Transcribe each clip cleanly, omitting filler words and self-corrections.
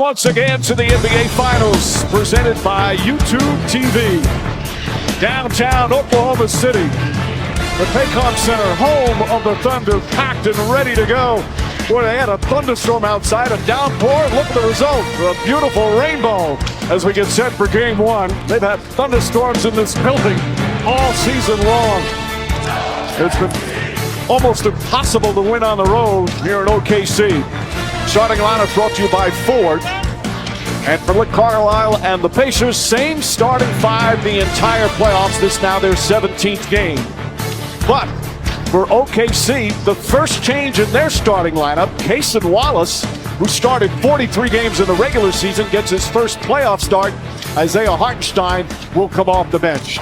Once again to the NBA Finals, presented by YouTube TV. Downtown Oklahoma City, the Paycom Center, home of the Thunder, packed and ready to go. Boy, they had a thunderstorm outside, a downpour. Look at the result, a beautiful rainbow as we get set for game one. They've had thunderstorms in this building all season long. It's been almost impossible to win on the road here in OKC. Starting lineup brought to you by Ford. And for Rick Carlisle and the Pacers, same starting five the entire playoffs. This now their 17th game. But for OKC, the first change in their starting lineup, Cason Wallace, who started 43 games in the regular season, gets his first playoff start. Isaiah Hartenstein will come off the bench.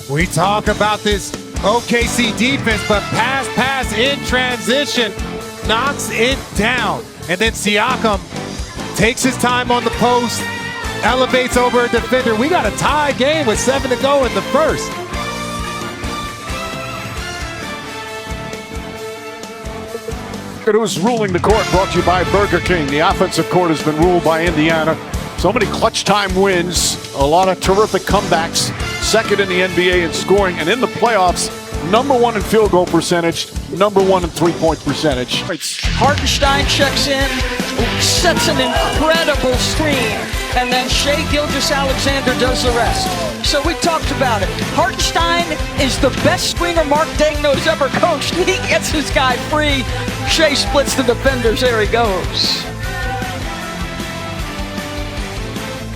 We talk about this OKC defense, but pass in transition, knocks it down. And then Siakam takes his time on the post, elevates over a defender. We got a tie game with 7 to go in the first. Who's ruling the court, brought to you by Burger King. The offensive court has been ruled by Indiana. So many clutch time wins, a lot of terrific comebacks. Second in the NBA in scoring, and in the playoffs, #1 in field goal percentage, #1 in three-point percentage. Hartenstein checks in, sets an incredible screen, and then Shai Gilgeous-Alexander does the rest. So we talked about it. Hartenstein is the best screener Mark Daigneault's ever coached. He gets his guy free. Shai splits the defenders. There he goes.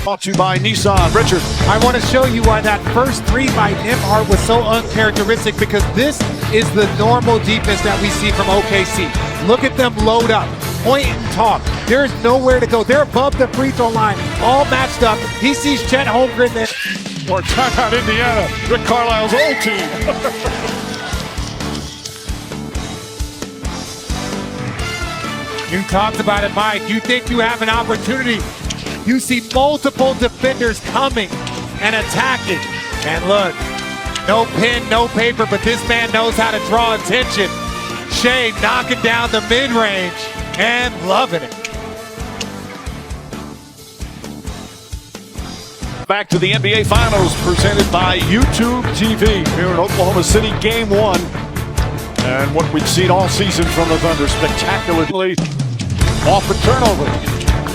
Brought to you by Nissan. Richard. I want to show you why that first three by Nembhard was so uncharacteristic, because this is the normal defense that we see from OKC. Look at them load up, point and talk. There's nowhere to go. They're above the free throw line, all matched up. He sees Chet Holmgren there. Or timeout Indiana, Rick Carlisle's old team. You talked about it, Mike. You think you have an opportunity. You see multiple defenders coming and attacking. And look, no pen, no paper, but this man knows how to draw attention. Shai knocking down the mid-range and loving it. Back to the NBA Finals, presented by YouTube TV here in Oklahoma City, game one. And what we've seen all season from the Thunder, spectacularly off a turnover.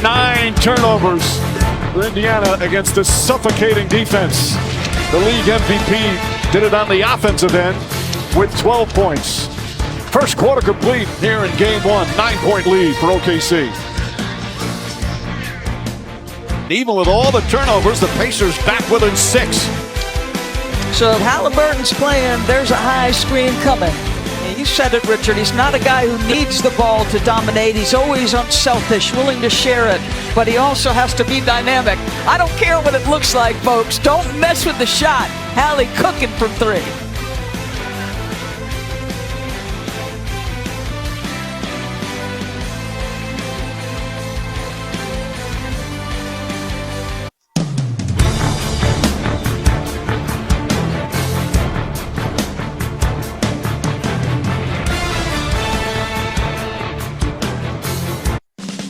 9 turnovers for Indiana against a suffocating defense. The league MVP did it on the offensive end with 12 points. First quarter complete here in game one. 9-point lead for OKC. Even with all the turnovers, the Pacers back within 6. So if Halliburton's playing, there's a high screen coming. You said it, Richard. He's not a guy who needs the ball to dominate. He's always unselfish, willing to share it, but he also has to be dynamic. I don't care what it looks like, folks. Don't mess with the shot. Hallie cooking from 3.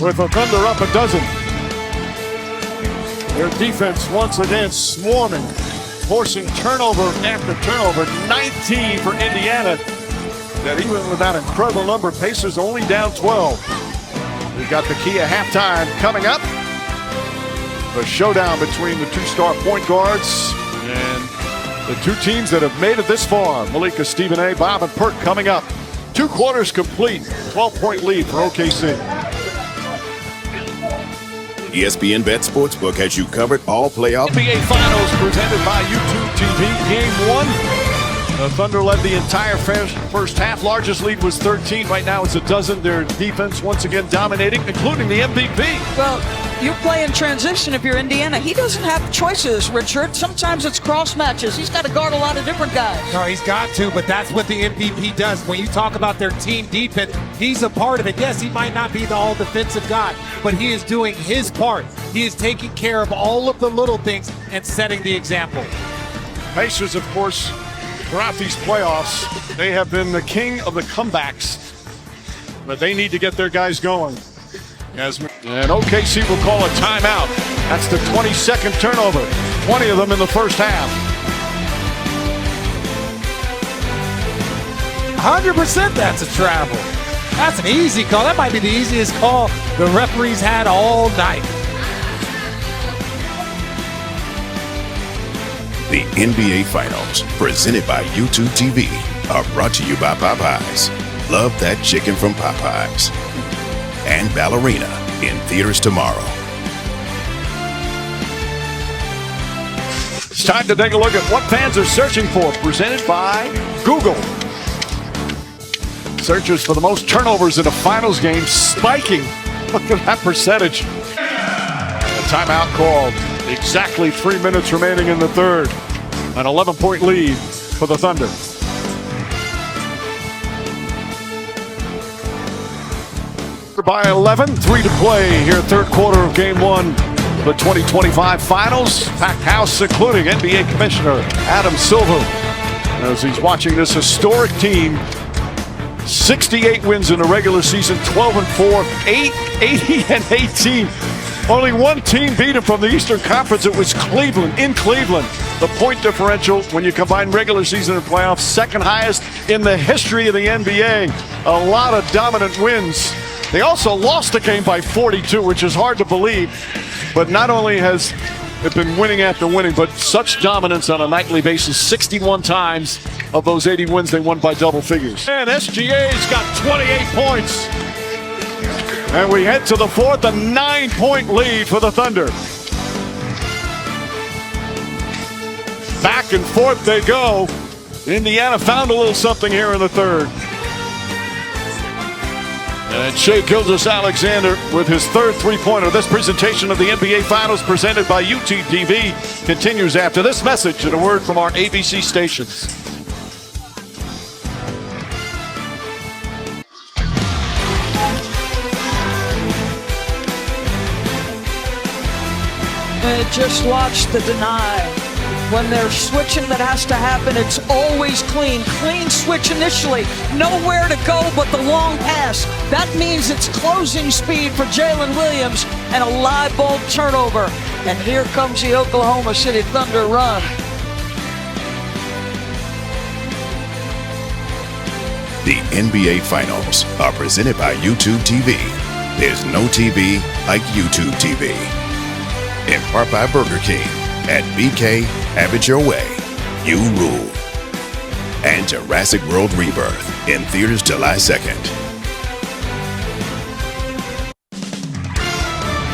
With the Thunder up a dozen. Their defense once again swarming, forcing turnover after turnover. 19 for Indiana. That even with that incredible number, Pacers only down 12. We've got the key at halftime coming up. The showdown between the 2-star point guards and the 2 teams that have made it this far. Malika Stephen, Bob, and Perk coming up. 2 quarters complete. 12-point lead for OKC. ESPN Bet Sportsbook has you covered all playoff. NBA Finals presented by YouTube TV. Game 1. The Thunder led the entire first half. Largest lead was 13. Right now it's a dozen. Their defense once again dominating, including the MVP. Well, you play in transition if you're Indiana. He doesn't have choices, Richard. Sometimes it's cross matches. He's got to guard a lot of different guys. No, he's got to, but that's what the MVP does. When you talk about their team defense, he's a part of it. Yes, he might not be the all-defensive guy, but he is doing his part. He is taking care of all of the little things and setting the example. Pacers, of course, Throughout these playoffs, they have been the king of the comebacks, but they need to get their guys going. And OKC will call a timeout. That's the 22nd turnover, 20 of them in the first half. 100% that's a travel. That's an easy call. That might be the easiest call the referees had all night. The NBA Finals, presented by YouTube TV, are brought to you by Popeyes. Love that chicken from Popeyes. And Ballerina, in theaters tomorrow. It's time to take a look at what fans are searching for, presented by Google. Searches for the most turnovers in a finals game spiking. Look at that percentage. A timeout called. Exactly 3 minutes remaining in the third. An 11-point lead for the Thunder. By 11, 3 to play here, third quarter of game one, the 2025 finals. Packed house, including NBA Commissioner Adam Silver, as he's watching this historic team. 68 wins in the regular season, 12-4, 80-18. Only one team beat him from the Eastern Conference. It was Cleveland, in Cleveland. The point differential, when you combine regular season and playoffs, second highest in the history of the NBA. A lot of dominant wins. They also lost the game by 42, which is hard to believe. But not only has it been winning after winning, but such dominance on a nightly basis. 61 times of those 80 wins, they won by double figures. And SGA's got 28 points. And we head to the fourth, a 9-point lead for the Thunder. Back and forth they go. Indiana found a little something here in the third. And Shai Gilgeous-Alexander with his third three-pointer. This presentation of the NBA Finals, presented by YouTube TV, continues after this message and a word from our ABC stations. Just watch the deny. When they're switching, that has to happen. It's always clean. Clean switch initially. Nowhere to go but the long pass. That means it's closing speed for Jalen Williams and a live ball turnover. And here comes the Oklahoma City Thunder run. The NBA Finals are presented by YouTube TV. There's no TV like YouTube TV. In part by Burger King. At BK, have it your way. You rule. And Jurassic World Rebirth, in theaters July 2nd.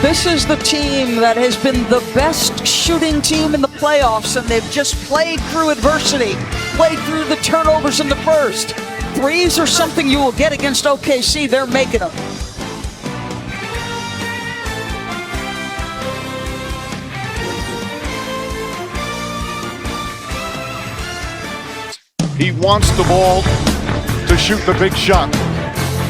This is the team that has been the best shooting team in the playoffs, and they've just played through adversity, played through the turnovers in the first. Threes are something you will get against OKC. They're making them. He wants the ball to shoot the big shot.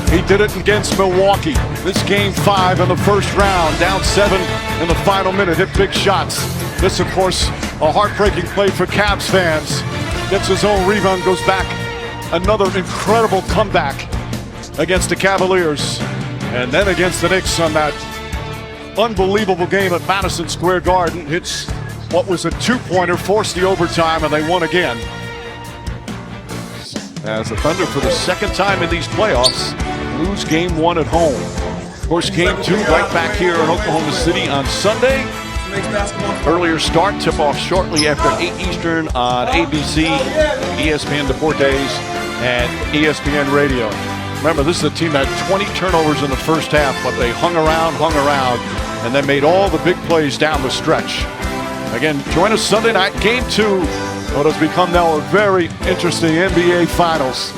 He did it against Milwaukee. This game 5 in the first round, down 7 in the final minute, hit big shots. This, of course, a heartbreaking play for Cavs fans. Gets his own rebound, goes back. Another incredible comeback against the Cavaliers. And then against the Knicks on that unbelievable game at Madison Square Garden. Hits what was a two-pointer, forced the overtime, and they won again. As the Thunder, for the second time in these playoffs, lose game 1 at home. Of course, game 2 right back here in Oklahoma City on Sunday. Earlier start, tip-off shortly after 8 Eastern on ABC, ESPN Deportes, and ESPN Radio. Remember, this is a team that had 20 turnovers in the first half, but they hung around, and then made all the big plays down the stretch. Again, join us Sunday night, game 2. What has become now a very interesting NBA Finals.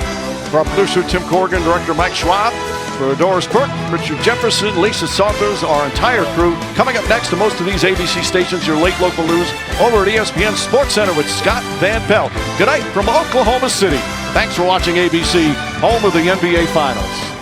For our producer, Tim Corrigan, director Mike Schwab, for Doris Burke, Richard Jefferson, Lisa Saunders, our entire crew. Coming up next to most of these ABC stations, your late local news over at ESPN Sports Center with Scott Van Pelt. Good night from Oklahoma City. Thanks for watching ABC, home of the NBA Finals.